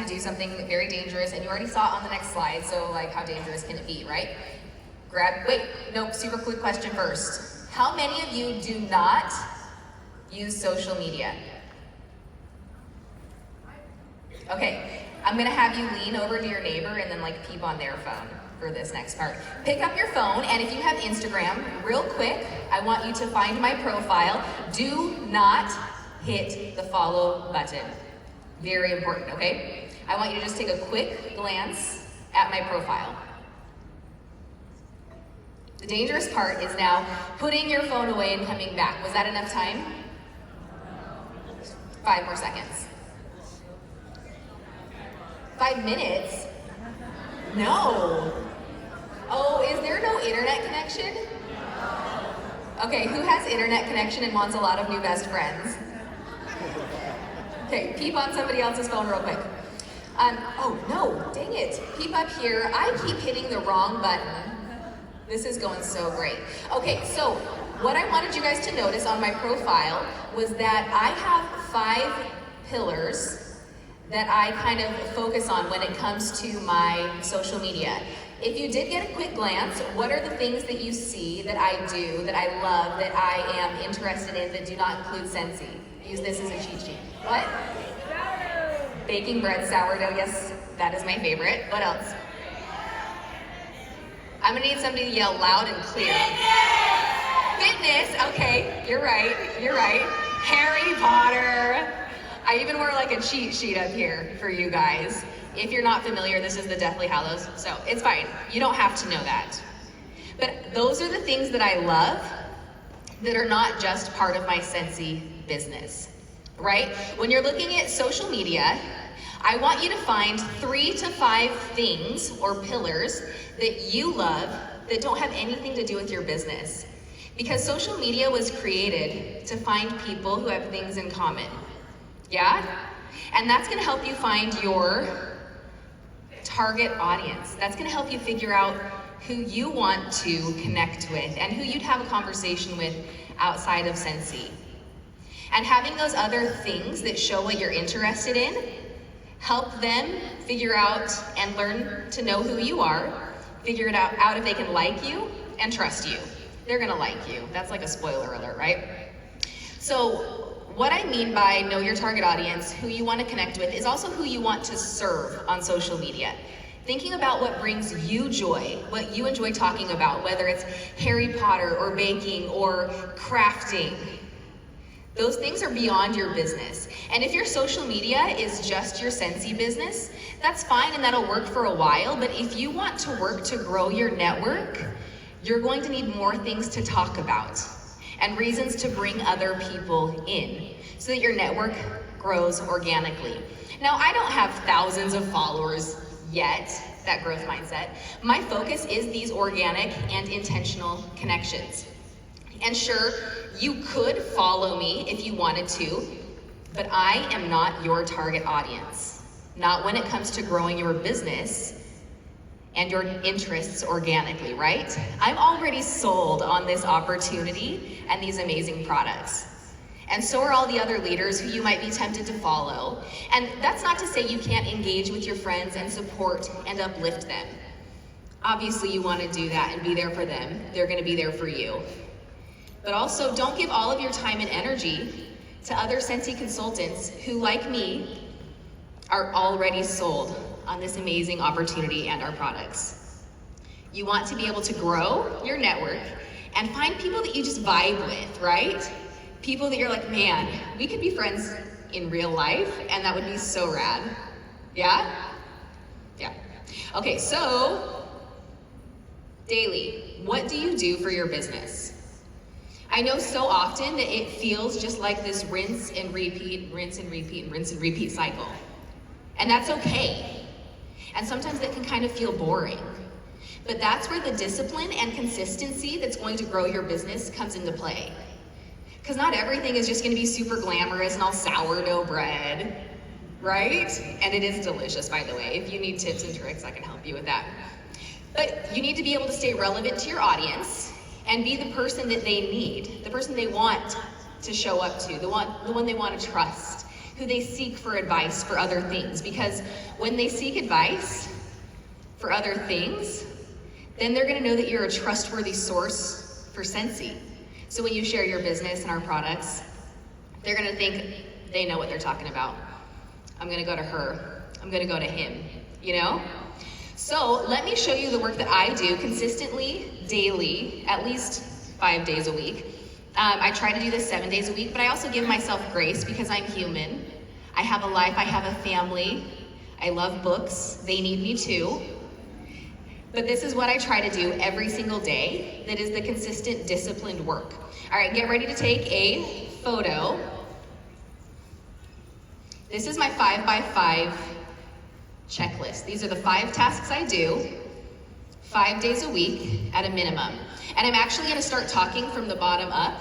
do something very dangerous, and you already saw it on the next slide, so like how dangerous can it be, right? Super quick question first. How many of you do not use social media? Okay, I'm gonna have you lean over to your neighbor and then like peep on their phone for this next part. Pick up your phone, and if you have Instagram, real quick, I want you to find my profile. Do not hit the follow button. Very important, okay? I want you to just take a quick glance at my profile. The dangerous part is now putting your phone away and coming back. Was that enough time? 5 more seconds. 5 minutes? No. Oh, is there no internet connection? Okay, who has internet connection and wants a lot of new best friends? Okay, peep on somebody else's phone real quick. Oh no, dang it. Peep up here. I keep hitting the wrong button. This is going so great. Okay, so what I wanted you guys to notice on my profile was that I have 5 pillars that I kind of focus on when it comes to my social media. If you did get a quick glance, what are the things that you see that I do, that I love, that I am interested in, that do not include Scentsy? Use this as a cheat sheet. What? Sourdough. Baking bread, sourdough, yes, that is my favorite. What else? I'm gonna need somebody to yell loud and clear. Fitness, okay, you're right. Harry Potter. I even wore like a cheat sheet up here for you guys. If you're not familiar, this is the Deathly Hallows, so it's fine. You don't have to know that. But those are the things that I love that are not just part of my Scentsy business, right? When you're looking at social media, I want you to find 3 to 5 things or pillars that you love that don't have anything to do with your business. Because social media was created to find people who have things in common. Yeah? And that's gonna help you find your target audience. That's gonna help you figure out who you want to connect with and who you'd have a conversation with outside of Scentsy. And having those other things that show what you're interested in help them figure out and learn to know who you are, figure it out if they can like you and trust you. They're gonna like you. That's like a spoiler alert, right? So what I mean by know your target audience, who you want to connect with, is also who you want to serve on social media. Thinking about what brings you joy, what you enjoy talking about, whether it's Harry Potter or baking or crafting. Those things are beyond your business. And if your social media is just your Scentsy business, that's fine and that'll work for a while, but if you want to work to grow your network, you're going to need more things to talk about and reasons to bring other people in so that your network grows organically. Now, I don't have thousands of followers yet, that growth mindset. My focus is these organic and intentional connections. And sure, you could follow me if you wanted to, but I am not your target audience. Not when it comes to growing your business and your interests organically, right? I'm already sold on this opportunity and these amazing products. And so are all the other leaders who you might be tempted to follow. And that's not to say you can't engage with your friends and support and uplift them. Obviously you want to do that and be there for them. They're going to be there for you. But also don't give all of your time and energy to other Scentsy consultants who, like me, are already sold on this amazing opportunity and our products. You want to be able to grow your network and find people that you just vibe with, right? People that you're like, man, we could be friends in real life and that would be so rad. Yeah? Yeah. Okay, so daily, what do you do for your business? I know so often that it feels just like this rinse and repeat, rinse and repeat, and rinse and repeat cycle. And that's okay. And sometimes it can kind of feel boring. But that's where the discipline and consistency that's going to grow your business comes into play. Because not everything is just going to be super glamorous and all sourdough bread, right? And it is delicious, by the way. If you need tips and tricks, I can help you with that. But you need to be able to stay relevant to your audience and be the person that they need, the person they want to show up to, the one they want to trust, who they seek for advice for other things, because when they seek advice for other things, then they're gonna know that you're a trustworthy source for Scentsy. So when you share your business and our products, they're gonna think they know what they're talking about. I'm gonna go to her, I'm gonna go to him, you know? So let me show you the work that I do consistently, daily, at least 5 days a week. I try to do this 7 days a week, but I also give myself grace because I'm human. I have a life, I have a family. I love books, they need me too. But this is what I try to do every single day that is the consistent, disciplined work. All right, get ready to take a photo. This is my 5x5 checklist. These are the 5 tasks I do 5 days a week at a minimum. And I'm actually gonna start talking from the bottom up,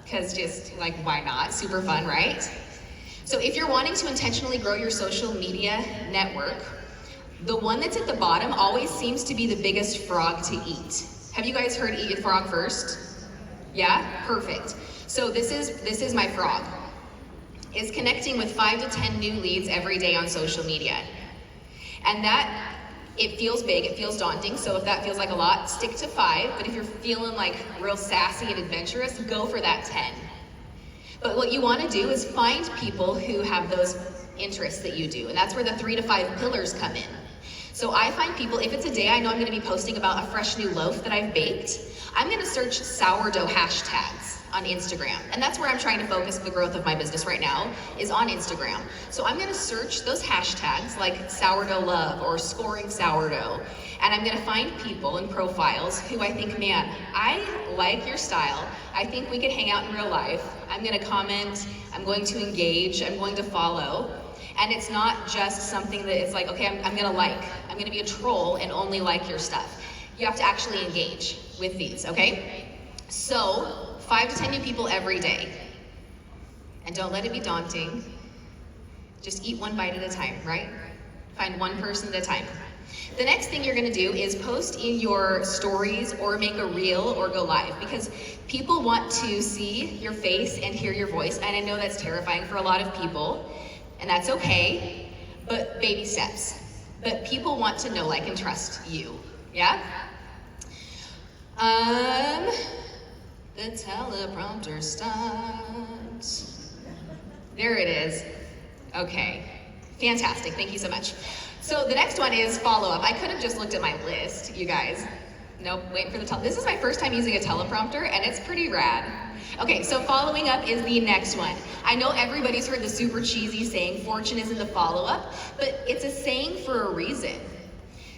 because just like, why not? Super fun, right? So if you're wanting to intentionally grow your social media network, the one that's at the bottom always seems to be the biggest frog to eat. Have you guys heard eat a frog first? Yeah, perfect. So this is my frog. Is connecting with 5 to 10 new leads every day on social media. And that, it feels big, it feels daunting, so if that feels like a lot, stick to 5, but if you're feeling like real sassy and adventurous, go for that 10. But what you wanna do is find people who have those interests that you do, and that's where the 3 to 5 pillars come in. So I find people, if it's a day I know I'm gonna be posting about a fresh new loaf that I've baked, I'm gonna search sourdough hashtags on Instagram. And that's where I'm trying to focus the growth of my business right now, is on Instagram. So I'm gonna search those hashtags like sourdough love or scoring sourdough. And I'm gonna find people and profiles who I think, man, I like your style. I think we could hang out in real life. I'm gonna comment, I'm going to engage, I'm going to follow. And it's not just something that it's like, okay, I'm gonna like. I'm gonna be a troll and only like your stuff. You have to actually engage with these, okay? So, 5 to 10 new people every day. And don't let it be daunting. Just eat one bite at a time, right? Find one person at a time. The next thing you're gonna do is post in your stories or make a reel or go live, because people want to see your face and hear your voice, and I know that's terrifying for a lot of people, and that's okay, but baby steps. But people want to know, like, and trust you, yeah? The teleprompter starts. There it is. Okay, fantastic, thank you so much. So the next one is follow-up. I could have just looked at my list, you guys. Nope, wait for the this is my first time using a teleprompter, and it's pretty rad. Okay, so following up is the next one. I know everybody's heard the super cheesy saying, fortune is in the follow-up, but it's a saying for a reason.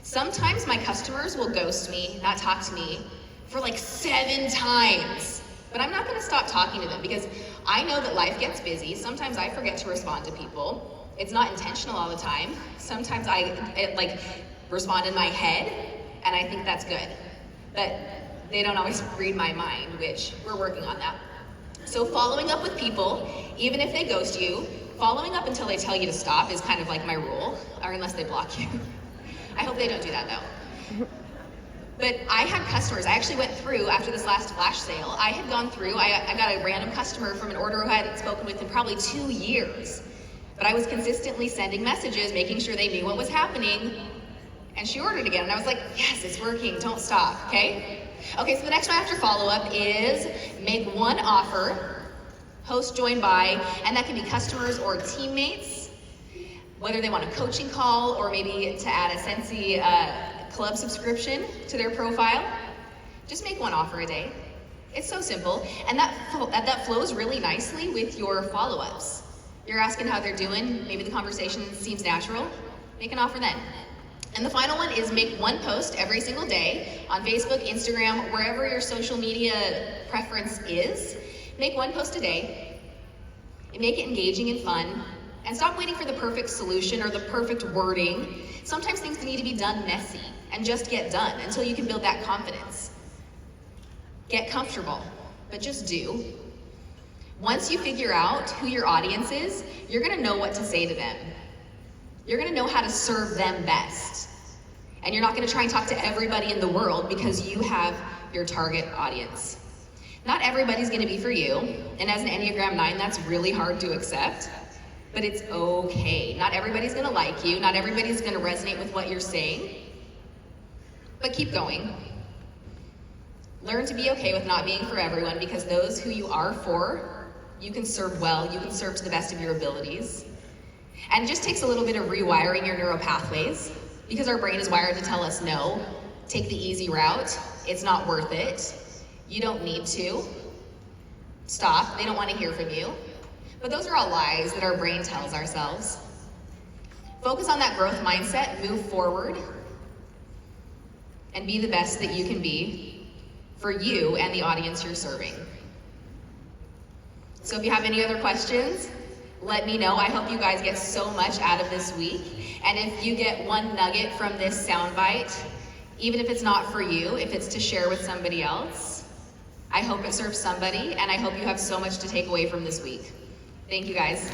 Sometimes my customers will ghost me, not talk to me, for like 7 times. But I'm not gonna stop talking to them because I know that life gets busy. Sometimes I forget to respond to people. It's not intentional all the time. Sometimes I like respond in my head, and I think that's good. But they don't always read my mind, which we're working on that. So following up with people, even if they ghost you, following up until they tell you to stop is kind of like my rule, or unless they block you. I hope they don't do that though. But I had customers, I actually went through, after this last flash sale, I had gone through, I got a random customer from an order who I hadn't spoken with in probably 2 years. But I was consistently sending messages, making sure they knew what was happening, and she ordered again, and I was like, yes, it's working, don't stop, okay? Okay, so the next one after follow-up is make one offer, host join by, and that can be customers or teammates, whether they want a coaching call or maybe to add a Scentsy club subscription to their profile. Just make one offer a day. It's so simple, and that flows really nicely with your follow-ups. You're asking how they're doing, maybe the conversation seems natural, make an offer then. And the final one is make one post every single day on Facebook, Instagram, wherever your social media preference is. Make one post a day, and make it engaging and fun, and stop waiting for the perfect solution or the perfect wording. Sometimes things need to be done messy, and just get done until you can build that confidence. Get comfortable, but just do. Once you figure out who your audience is, you're gonna know what to say to them. You're gonna know how to serve them best. And you're not gonna try and talk to everybody in the world because you have your target audience. Not everybody's gonna be for you, and as an Enneagram 9, that's really hard to accept. but it's okay. Not everybody's gonna like you, not everybody's gonna resonate with what you're saying, but keep going. Learn to be okay with not being for everyone, because those who you are for, you can serve well, you can serve to the best of your abilities. And it just takes a little bit of rewiring your neural pathways, because our brain is wired to tell us no, take the easy route, it's not worth it, you don't need to, stop, they don't want to hear from you. But those are all lies that our brain tells ourselves. Focus on that growth mindset, move forward, and be the best that you can be for you and the audience you're serving. So if you have any other questions, let me know. I hope you guys get so much out of this week. And if you get one nugget from this soundbite, even if it's not for you, if it's to share with somebody else, I hope it serves somebody, and I hope you have so much to take away from this week. Thank you guys.